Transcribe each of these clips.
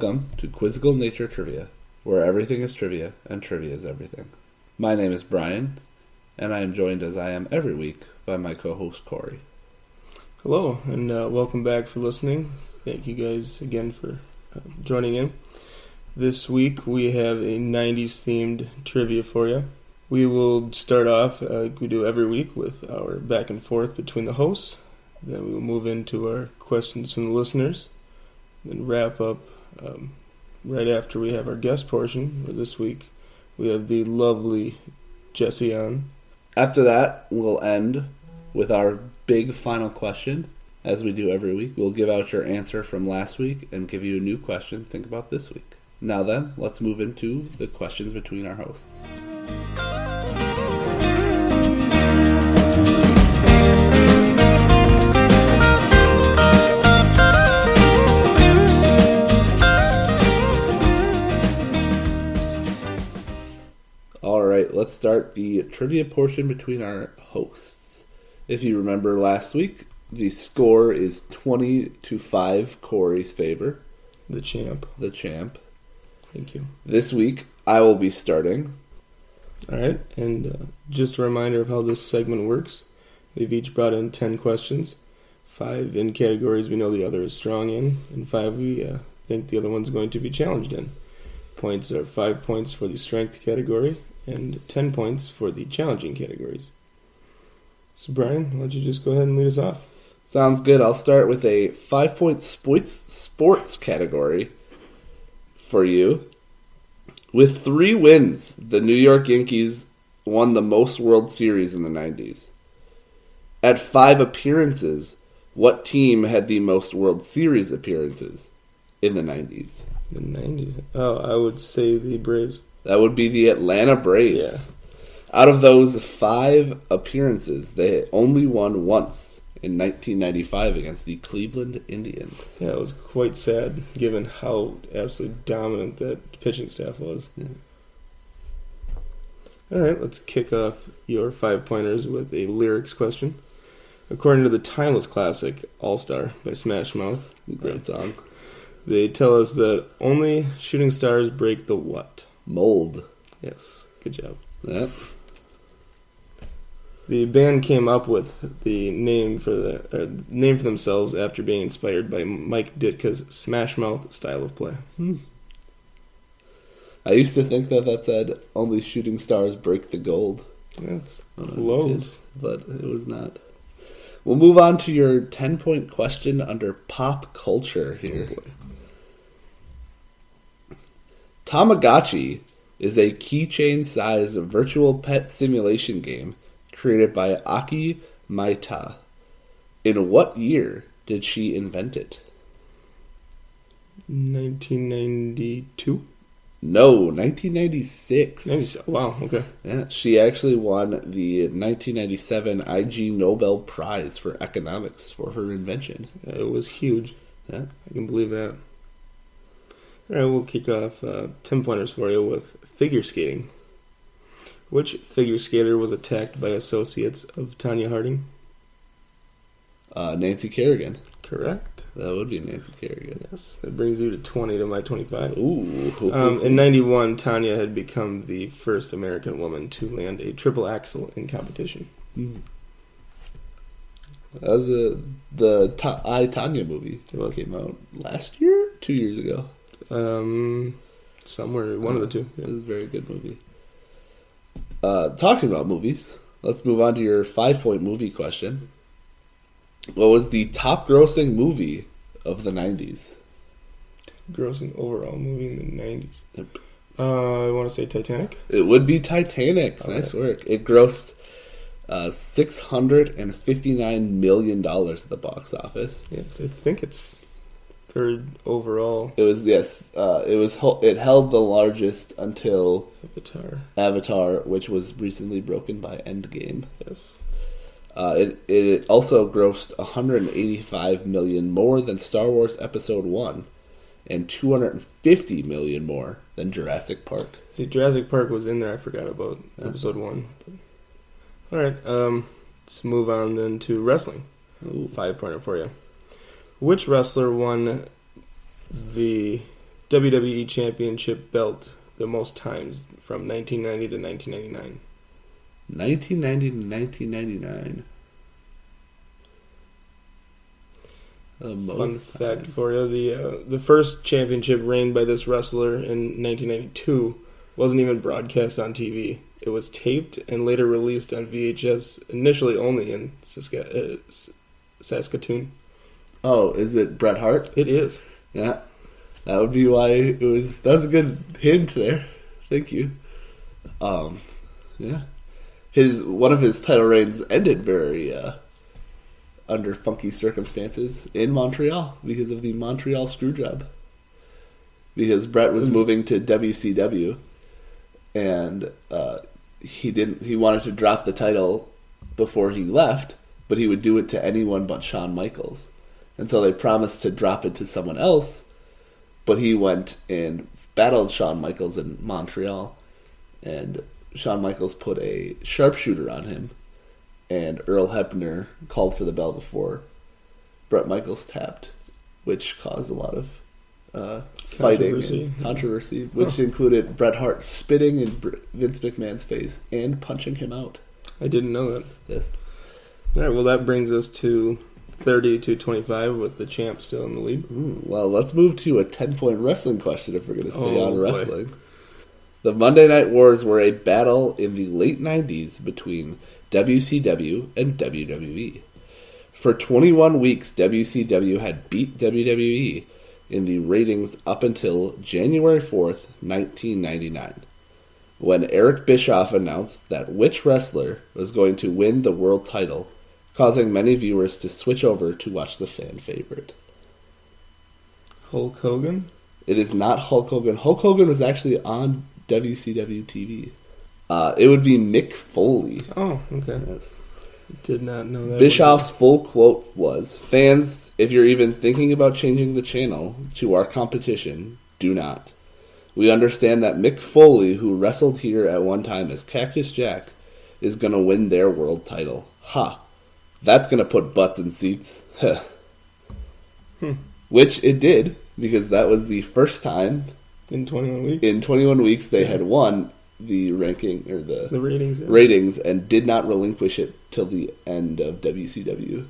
Welcome to Quizzical Nature Trivia, where everything is trivia and trivia is everything. My name is Brian, and I am joined as I am every week by my co-host Cory. Hello, and welcome back for listening. Thank you guys again for joining in. This week we have a 90s themed trivia for you. We will start off, like we do every week, with our back and forth between the hosts. Then we will move into our questions from the listeners. Then wrap up right after we have our guest portion. Where this week we have the lovely Jessie on. After that, we'll end with our big final question. As we do every week, we'll give out your answer from last week and give you a new question to think about this week. Now then, let's move into the questions between our hosts. Alright, let's start the trivia portion between our hosts. If you remember last week, the score is 20-5 Cory's favor. The champ. Thank you. This week, I will be starting. Alright, and just a reminder of how this segment works. We've each brought in 10 questions. 5 in categories we know the other is strong in, and 5 we think the other one's going to be challenged in. Points are 5 points for the strength category, and 10 points for the challenging categories. So Brian, why don't you just go ahead and lead us off? Sounds good. I'll start with a 5-point sports category for you. With 3 wins, the New York Yankees won the most World Series in the 90s. At 5 appearances, what team had the most World Series appearances in the 90s? The 90s? Oh, I would say the Braves. That would be the Atlanta Braves. Yeah. Out of those 5 appearances, they only won once in 1995 against the Cleveland Indians. Yeah, it was quite sad given how absolutely dominant that pitching staff was. Yeah. Alright, let's kick off your 5-pointers with a lyrics question. According to the timeless classic All-Star by Smash Mouth, Great song. they tell us that only shooting stars break the what? Mold. Yes, good job. Yep. The band came up with the name for themselves after being inspired by Mike Ditka's Smash Mouth style of play. I used to think that said only shooting stars break the gold. That's close, but it was not. We'll move on to your 10-point question under pop culture here. Oh boy. Tamagotchi is a keychain-sized virtual pet simulation game created by Aki Maita. In what year did she invent it? 1992? No, 1996. Wow, okay. Yeah, she actually won the 1997 IG Nobel Prize for Economics for her invention. It was huge. Yeah. I can believe that. Alright, we'll kick off 10 pointers for you with figure skating. Which figure skater was attacked by associates of Tanya Harding? Nancy Kerrigan. Correct. That would be Nancy Kerrigan. Yes, that brings you to 20 to my 25. Ooh. In 91, Tanya had become the first American woman to land a triple axel in competition. That was the I, Tanya movie. It came out last year? 2 years ago. Somewhere, one of the two. Yeah. It was a very good movie. Talking about movies, let's move on to your 5-point movie question. What was the top grossing movie of the 90s? Grossing overall movie in the 90s. Yep. I want to say Titanic. It would be Titanic. All nice right. work. It grossed $659 million at the box office. Yeah, I think it's third overall. It was, yes. It held the largest until Avatar, which was recently broken by Endgame. Yes. It also grossed $185 million more than Star Wars Episode 1 and $250 million more than Jurassic Park. See, Jurassic Park was in there. I forgot about Episode 1. All right, let's move on then to wrestling. Ooh. 5-pointer for you. Which wrestler won the WWE Championship belt the most times from 1990 to 1999? 1990 to 1999. Fun fact for you, the first championship reigned by this wrestler in 1992 wasn't even broadcast on TV. It was taped and later released on VHS, initially only in Saskatoon. Oh, is it Bret Hart? It is. Yeah, that would be why it was. That's a good hint there. Thank you. Yeah, one of his title reigns ended very under funky circumstances in Montreal because of the Montreal Screwjob. Because Bret was moving to WCW, and he wanted to drop the title before he left, but he would do it to anyone but Shawn Michaels. And so they promised to drop it to someone else, but he went and battled Shawn Michaels in Montreal, and Shawn Michaels put a sharpshooter on him, and Earl Hebner called for the bell before Bret Michaels tapped, which caused a lot of fighting and controversy, which included Bret Hart spitting in Vince McMahon's face and punching him out. I didn't know that. Yes. All right, well, that brings us to 30 to 25 with the champ still in the lead. Well, let's move to a 10-point wrestling question if we're going to stay on wrestling. Boy. The Monday Night Wars were a battle in the late 90s between WCW and WWE. For 21 weeks, WCW had beat WWE in the ratings up until January 4th, 1999, when Eric Bischoff announced that which wrestler was going to win the world title, causing many viewers to switch over to watch the fan favorite. Hulk Hogan? It is not Hulk Hogan. Hulk Hogan was actually on WCW TV. It would be Mick Foley. Oh, okay. Yes. Did not know that. Bischoff's full quote was, "Fans, if you're even thinking about changing the channel to our competition, do not. We understand that Mick Foley, who wrestled here at one time as Cactus Jack, is going to win their world title. Ha! That's going to put butts in seats." Which it did, because that was the first time in 21 weeks. In 21 weeks, they had won the ranking or the ratings, and did not relinquish it till the end of WCW.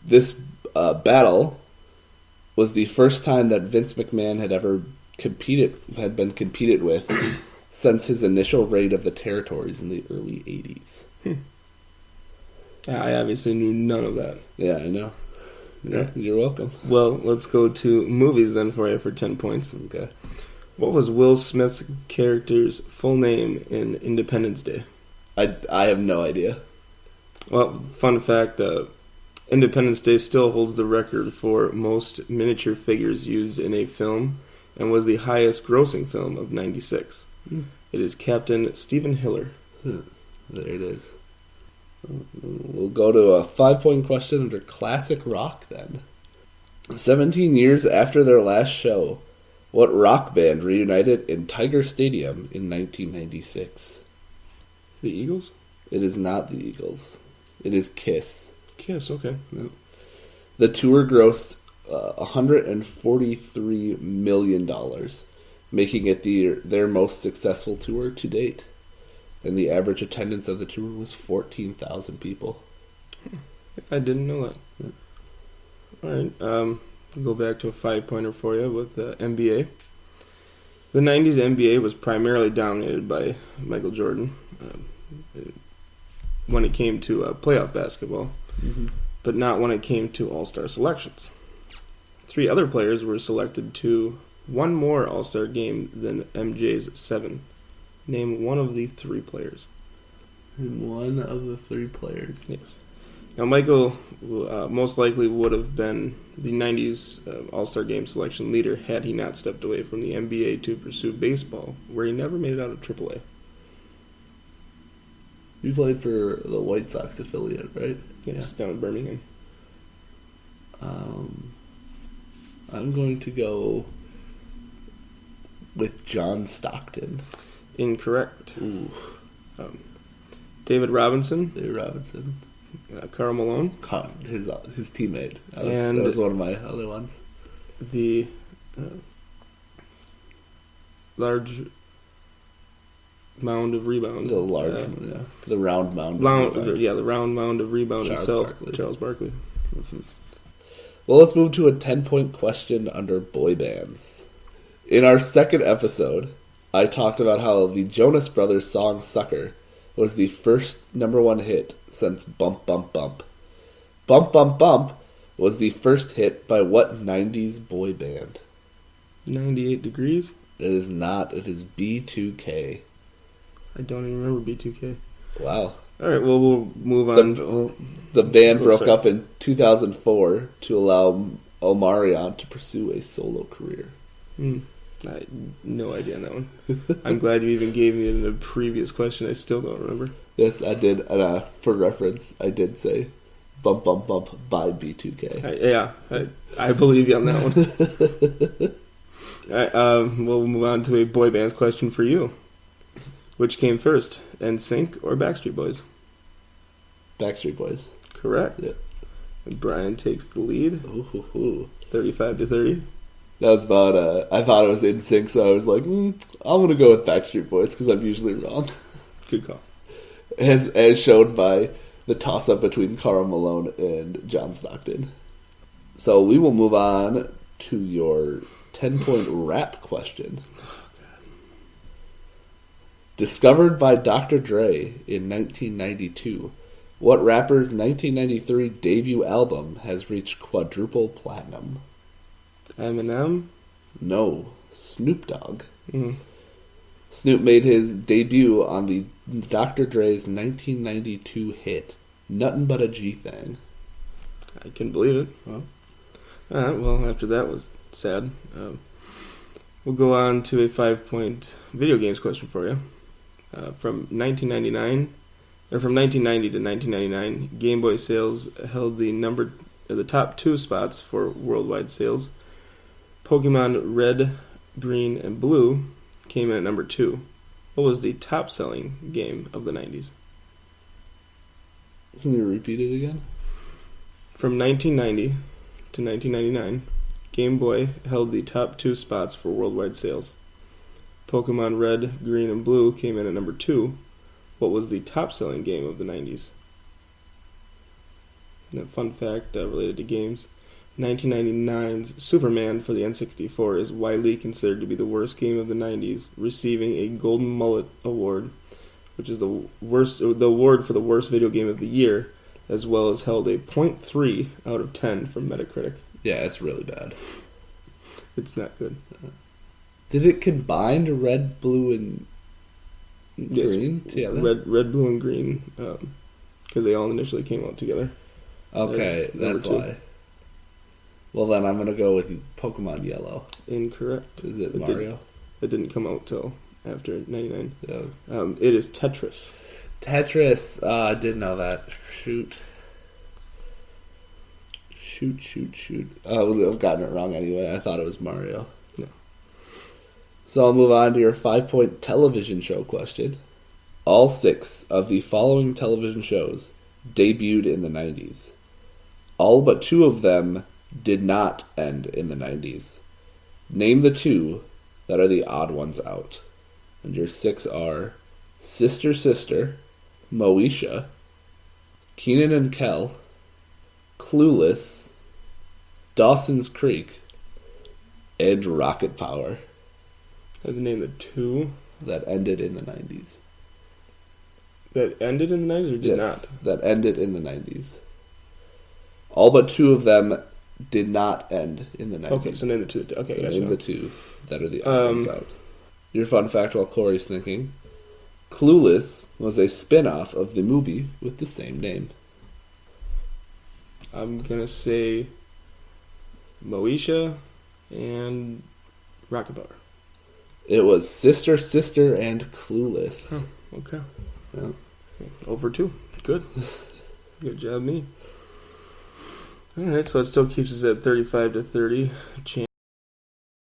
This battle was the first time that Vince McMahon had been competed with since his initial raid of the territories in the early 80s. I obviously knew none of that. Yeah, I know. Yeah, you're welcome. Well, let's go to movies then for you for 10 points. Okay. What was Will Smith's character's full name in Independence Day? I have no idea. Well, fun fact, Independence Day still holds the record for most miniature figures used in a film and was the highest grossing film of 96. It is Captain Stephen Hiller. There it is. We'll go to a 5-point question under classic rock then. 17 years after their last show, what rock band reunited in Tiger Stadium in 1996? The Eagles? It is not the Eagles. It is Kiss. Kiss, okay. No. The tour grossed $143 million, making it their most successful tour to date. And the average attendance of the tour was 14,000 people. I didn't know that. Yeah. All right. We'll go back to a 5-pointer for you with the NBA. The 90s NBA was primarily dominated by Michael Jordan when it came to playoff basketball, but not when it came to all-star selections. 3 other players were selected to one more all-star game than MJ's 7. Name one of the 3 players. One of the 3 players. Yes. Now, Michael most likely would have been the 90s All-Star Game selection leader had he not stepped away from the NBA to pursue baseball, where he never made it out of AAA. You played for the White Sox affiliate, right? Yes, down in Birmingham. I'm going to go with John Stockton. Incorrect. Ooh. David Robinson. Karl Malone. His teammate. That was one of my other ones. the large mound of rebound. The round mound of rebound. Yeah, the round mound of rebound himself, Charles Barkley. Mm-hmm. Well, let's move to a 10-point question under boy bands. In our second episode, I talked about how the Jonas Brothers song Sucker was the first #1 hit since Bump Bump Bump. Bump Bump Bump was the first hit by what 90s boy band? 98 Degrees? It is not. It is B2K. I don't even remember B2K. Wow. All right, well, we'll move on. The band broke up in 2004 to allow Omarion to pursue a solo career. I had no idea on that one. I'm glad you even gave me it in a previous question. I still don't remember. Yes, I did. And for reference, I did say Bump Bump Bump by B2K. I believe you on that one. All right, we'll move on to a boy band's question for you. Which came first, NSYNC or Backstreet Boys? Backstreet Boys. Correct. Yeah. And Brian takes the lead. 35-30. That was about, I thought it was NSYNC, so I was like, I'm going to go with Backstreet Boys because I'm usually wrong. Good call. As shown by the toss-up between Karl Malone and John Stockton. So we will move on to your 10-point rap question. Discovered by Dr. Dre in 1992, what rapper's 1993 debut album has reached quadruple platinum? Eminem? No, Snoop Dogg. Mm. Snoop made his debut on the Dr. Dre's 1992 hit, Nuttin' But a G-Thing. I can believe it. Huh? All right, well, after that was sad, we'll go on to a 5-point video games question for you. From 1990 to 1999, Game Boy sales held the top 2 spots for worldwide sales. Pokemon Red, Green, and Blue came in at number 2. What was the top-selling game of the 90s? Can you repeat it again? From 1990 to 1999, Game Boy held the top 2 spots for worldwide sales. Pokemon Red, Green, and Blue came in at number 2. What was the top-selling game of the 90s? And a fun fact related to games. 1999's Superman for the N64 is widely considered to be the worst game of the 90s, receiving a Golden Mullet Award, which is the award for the worst video game of the year, as well as held a 0.3 out of 10 from Metacritic. Yeah, it's really bad. It's not good. Did it combine to red, blue, and green together? Red, blue, and green, because they all initially came out together. Okay, that's why. Well, then I'm going to go with Pokemon Yellow. Incorrect. Is it Mario? It didn't come out till after 99. Yeah. It is Tetris. Tetris. I did know that. Shoot. I've gotten it wrong anyway. I thought it was Mario. No. So I'll move on to your 5-point television show question. All 6 of the following television shows debuted in the 90s. All but 2 of them did not end in the 90s. Name the 2 that are the odd ones out. And your 6 are Sister Sister, Moesha, Keenan and Kel, Clueless, Dawson's Creek, and Rocket Power. I have to name the 2 that ended in the 90s. That ended in the 90s or did not? That ended in the 90s. All but 2 of them did not end in the 90s. Okay, so name the 2. Okay, so gotcha. Name the 2 that are the odd ones out. Your fun fact while Cory's thinking. Clueless was a spin-off of the movie with the same name. I'm going to say Moesha and Rocket Power. It was Sister, Sister, and Clueless. Oh, okay. Yeah. Over 2. Good. Good job, me. Alright, so it still keeps us at 35-30.